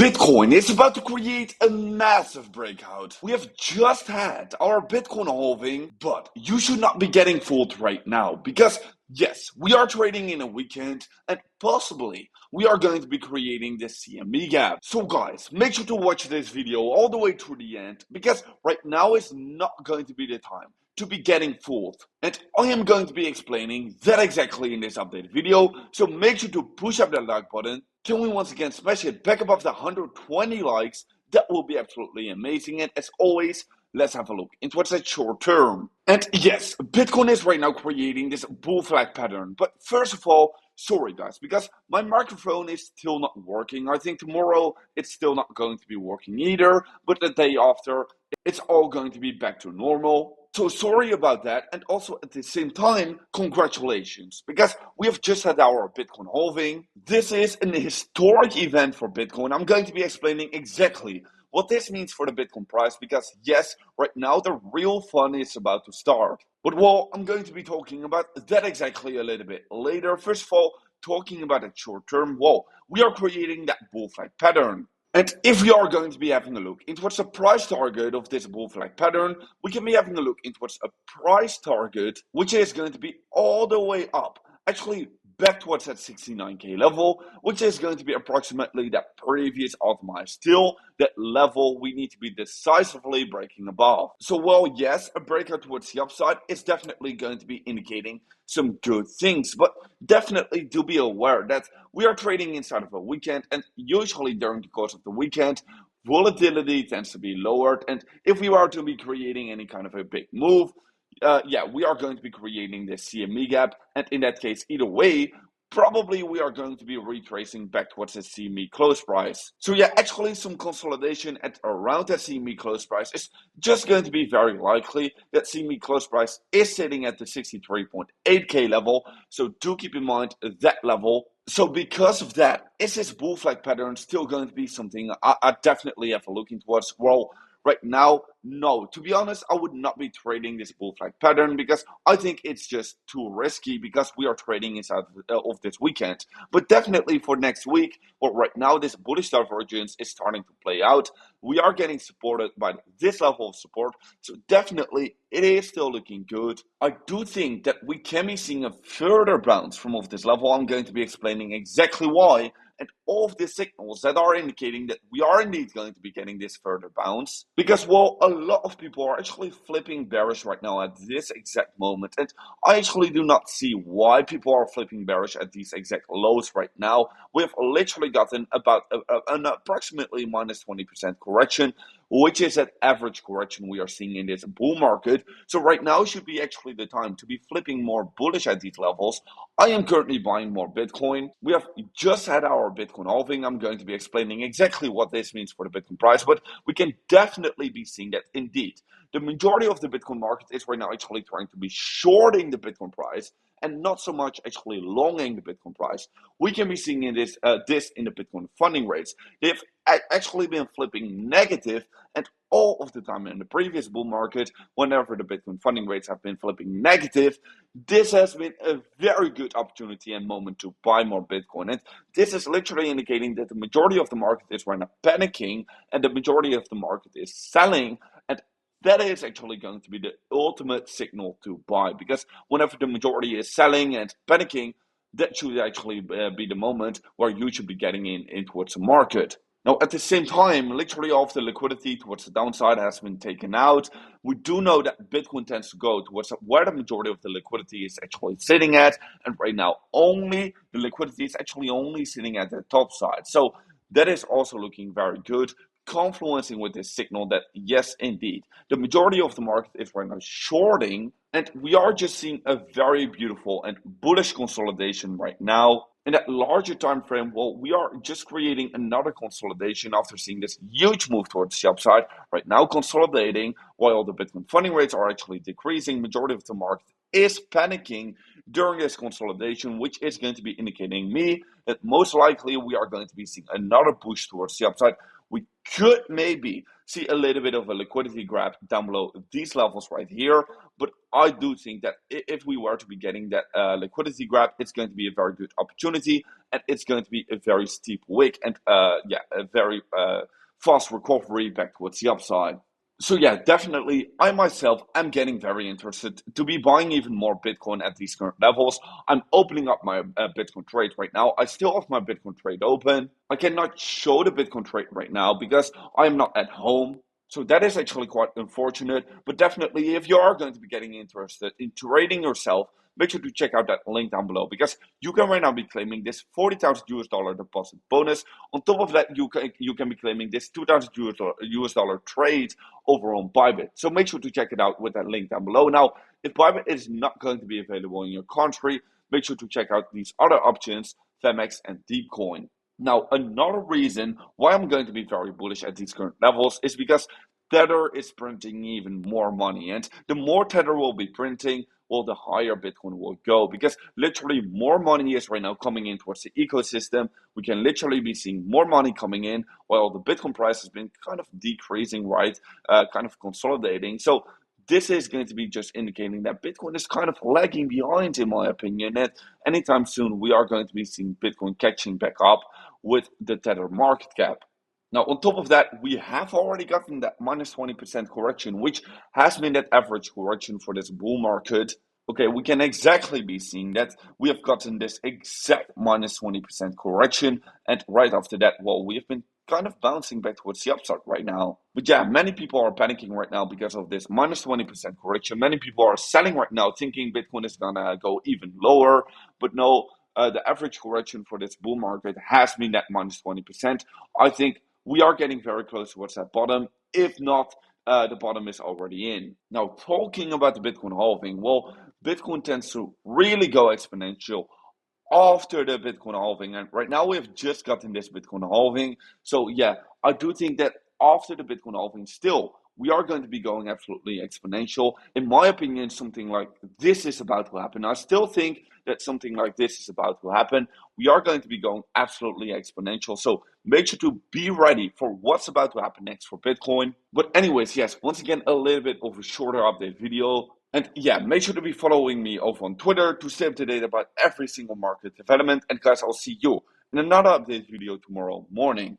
Bitcoin is about to create a massive breakout. We have just had our Bitcoin halving, but you should not be getting fooled right now because yes, we are trading in a weekend and possibly we are going to be creating this CME gap. So guys, make sure to watch this video all the way through the end because right now is not going to be the time to be getting fooled. And I am going to be explaining that exactly in this updated video, so make sure to push up that like button. Can we once again smash it back above the 120 likes? That will be absolutely amazing. And as always, let's have a look into what's that short term. And yes, Bitcoin is right now creating this bull flag pattern. But first of all, sorry guys, because my microphone is still not working. I think tomorrow it's still not going to be working either, but the day after, it's all going to be back to normal. So sorry about that, and also at the same time, congratulations, because we have just had our Bitcoin halving. This is an historic event for Bitcoin. I'm going to be explaining exactly what this means for the Bitcoin price, because yes, right now the real fun is about to start. But well, I'm going to be talking about that exactly a little bit later. First of all, talking about the short term, well, we are creating that bull flag pattern. And if we are going to be having a look into what's the price target of this bull flag pattern, we can be having a look into what's a price target, which is going to be all the way up, actually back towards that 69k level, which is going to be approximately that previous optimized. Still, that level we need to be decisively breaking above. So well, yes, a breakout towards the upside is definitely going to be indicating some good things, but definitely do be aware that we are trading inside of a weekend, and usually during the course of the weekend, volatility tends to be lowered. And if we are to be creating any kind of a big move, we are going to be creating this CME gap, and in that case, either way, probably we are going to be retracing back towards the CME close price. So yeah, actually some consolidation at around that CME close price is just going to be very likely. That CME close price is sitting at the 63.8k level, so do keep in mind that level. So because of that, is this bull flag pattern still going to be something I definitely have a look towards? Well, right now, no. To be honest, I would not be trading this bull flag pattern because I think it's just too risky because we are trading inside of this weekend. But definitely for next week, or right now, this bullish divergence is starting to play out. We are getting supported by this level of support. So definitely, it is still looking good. I do think that we can be seeing a further bounce from off this level. I'm going to be explaining exactly why, and all of the signals that are indicating that we are indeed going to be getting this further bounce. Because, well, a lot of people are actually flipping bearish right now at this exact moment. And I actually do not see why people are flipping bearish at these exact lows right now. We've literally gotten about an approximately minus 20% correction, which is an average correction we are seeing in this bull market. So right now should be actually the time to be flipping more bullish at these levels. I am currently buying more Bitcoin. We have just had our Bitcoin halving. I'm going to be explaining exactly what this means for the Bitcoin price, but we can definitely be seeing that indeed the majority of the Bitcoin market is right now actually trying to be shorting the Bitcoin price and not so much actually longing the Bitcoin price. We can be seeing in this in the Bitcoin funding rates. They've actually been flipping negative, and all of the time in the previous bull market, whenever the Bitcoin funding rates have been flipping negative, this has been a very good opportunity and moment to buy more Bitcoin. And this is literally indicating that the majority of the market is right now panicking and the majority of the market is selling. And that is actually going to be the ultimate signal to buy, because whenever the majority is selling and panicking, that should actually be the moment where you should be getting in towards the market. Now, at the same time, literally all of the liquidity towards the downside has been taken out. We do know that Bitcoin tends to go towards where the majority of the liquidity is actually sitting at. And right now, only the liquidity is actually only sitting at the top side. So that is also looking very good, confluencing with this signal that yes, indeed, the majority of the market is right now shorting. And we are just seeing a very beautiful and bullish consolidation right now. In that larger time frame, well, we are just creating another consolidation after seeing this huge move towards the upside. Right now, consolidating while the Bitcoin funding rates are actually decreasing. Majority of the market is panicking during this consolidation, which is going to be indicating me that most likely we are going to be seeing another push towards the upside, we could maybe see a little bit of a liquidity grab down below these levels right here. But I do think that if we were to be getting that liquidity grab, it's going to be a very good opportunity, and it's going to be a very steep wick and a very fast recovery back towards the upside. So yeah, definitely, I myself am getting very interested to be buying even more Bitcoin at these current levels. I'm opening up my Bitcoin trade right now. I still have my Bitcoin trade open. I cannot show the Bitcoin trade right now because I'm not at home. So that is actually quite unfortunate. But definitely, if you are going to be getting interested in trading yourself, make sure to check out that link down below because you can right now be claiming this 40,000 US dollar deposit bonus. On top of that, you can be claiming this 2,000 US dollar trade over on Bybit. So make sure to check it out with that link down below. Now, if Bybit is not going to be available in your country, make sure to check out these other options, Femex and Deepcoin. Now, another reason why I'm going to be very bullish at these current levels is because Tether is printing even more money. And the more Tether will be printing, well, the higher Bitcoin will go because literally more money is right now coming in towards the ecosystem. We can literally be seeing more money coming in while the Bitcoin price has been kind of decreasing, right? Kind of consolidating. So this is going to be just indicating that Bitcoin is kind of lagging behind, in my opinion. And anytime soon, we are going to be seeing Bitcoin catching back up with the Tether market cap. Now, on top of that, we have already gotten that minus 20% correction, which has been that average correction for this bull market. Okay, we can exactly be seeing that we have gotten this exact minus 20% correction. And right after that, well, we have been kind of bouncing back towards the upside right now. But yeah, many people are panicking right now because of this minus 20% correction. Many people are selling right now thinking Bitcoin is going to go even lower. But no, the average correction for this bull market has been that minus 20%. I think we are getting very close towards that bottom. If not, the bottom is already in. Now, talking about the Bitcoin halving, well, Bitcoin tends to really go exponential after the Bitcoin halving. And right now we have just gotten this Bitcoin halving. So yeah, I do think that after the Bitcoin halving, still, we are going to be going absolutely exponential. In my opinion, something like this is about to happen. I still think that something like this is about to happen. We are going to be going absolutely exponential. So make sure to be ready for what's about to happen next for Bitcoin. But anyways, yes, once again, a little bit of a shorter update video. And yeah, make sure to be following me over on Twitter to stay up to date about every single market development. And guys, I'll see you in another update video tomorrow morning.